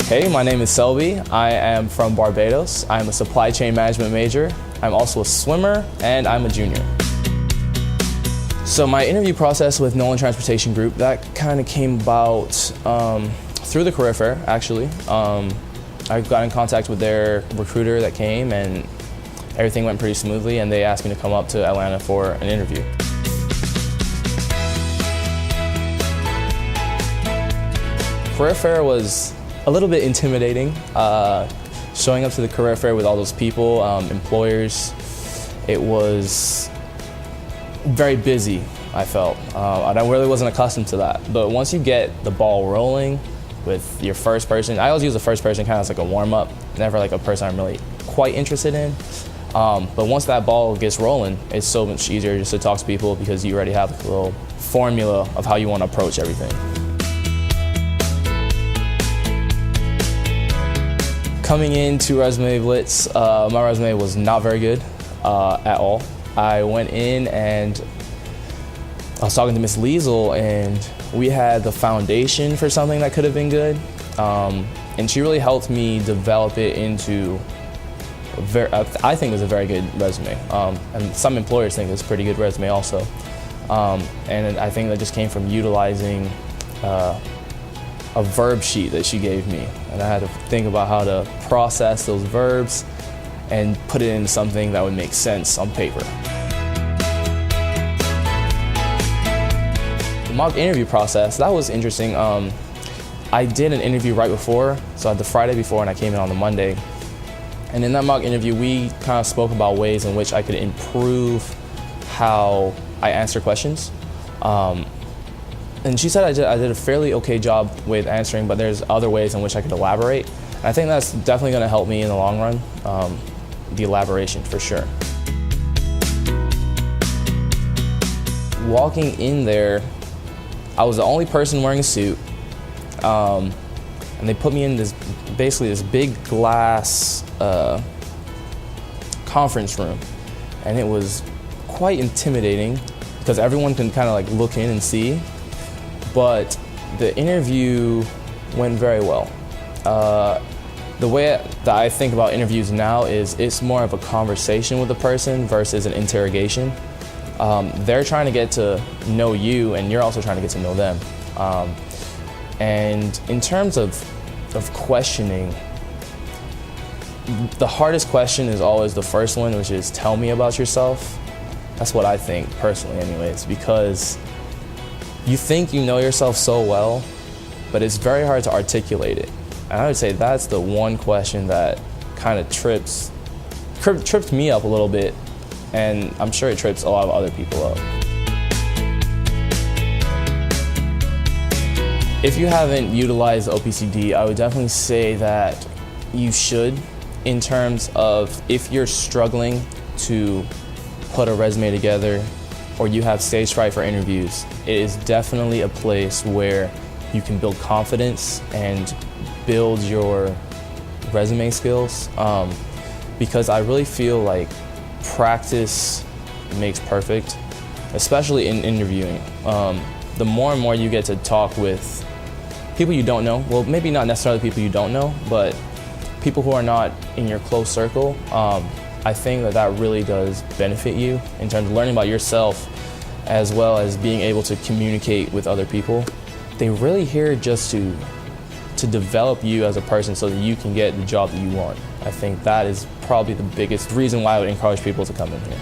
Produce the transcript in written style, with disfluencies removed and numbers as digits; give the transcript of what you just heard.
Hey, my name is Selby. I am from Barbados. I'm a supply chain management major. I'm also a swimmer, and I'm a junior. So my interview process with Nolan Transportation Group, that kind of came about through the career fair, actually. I got in contact with their recruiter that came, and everything went pretty smoothly, and they asked me to come up to Atlanta for an interview. Career fair was a little bit intimidating. Showing up to the career fair with all those people, employers, it was very busy, I felt. I really wasn't accustomed to that. But once you get the ball rolling with your first person, I always use the first person kind of as like a warm-up, never like a person I'm really quite interested in. But once that ball gets rolling, it's so much easier just to talk to people because you already have a little formula of how you want to approach everything. Coming into Resume Blitz, my resume was not very good at all. I went in and I was talking to Miss Liesel, and we had the foundation for something that could have been good. And she really helped me develop it into I think it was a very good resume. And some employers think it's a pretty good resume also. And I think that just came from utilizing a verb sheet that she gave me, and I had to think about how to process those verbs and put it into something that would make sense on paper. The mock interview process, that was interesting. I did an interview right before, so I had the Friday before and I came in on the Monday. And in that mock interview, we kind of spoke about ways in which I could improve how I answer questions. And she said I did a fairly okay job with answering, but there's other ways in which I could elaborate. And I think that's definitely going to help me in the long run, the elaboration for sure. Walking in there, I was the only person wearing a suit, and they put me in basically this big glass conference room, and it was quite intimidating because everyone can kind of like look in and see. But the interview went very well. The way that I think about interviews now is it's more of a conversation with the person versus an interrogation. They're trying to get to know you, and you're also trying to get to know them. And in terms of questioning, the hardest question is always the first one, which is tell me about yourself. That's what I think personally anyways, because you think you know yourself so well, but it's very hard to articulate it. And I would say that's the one question that kind of trips me up a little bit, and I'm sure it trips a lot of other people up. If you haven't utilized OPCD, I would definitely say that you should, in terms of if you're struggling to put a resume together or you have stage fright for interviews, it is definitely a place where you can build confidence and build your resume skills, because I really feel like practice makes perfect, especially in interviewing. The more and more you get to talk with people you don't know, well, maybe not necessarily people you don't know, but people who are not in your close circle, I think that really does benefit you in terms of learning about yourself as well as being able to communicate with other people. They're really here just to develop you as a person so that you can get the job that you want. I think that is probably the biggest reason why I would encourage people to come in here.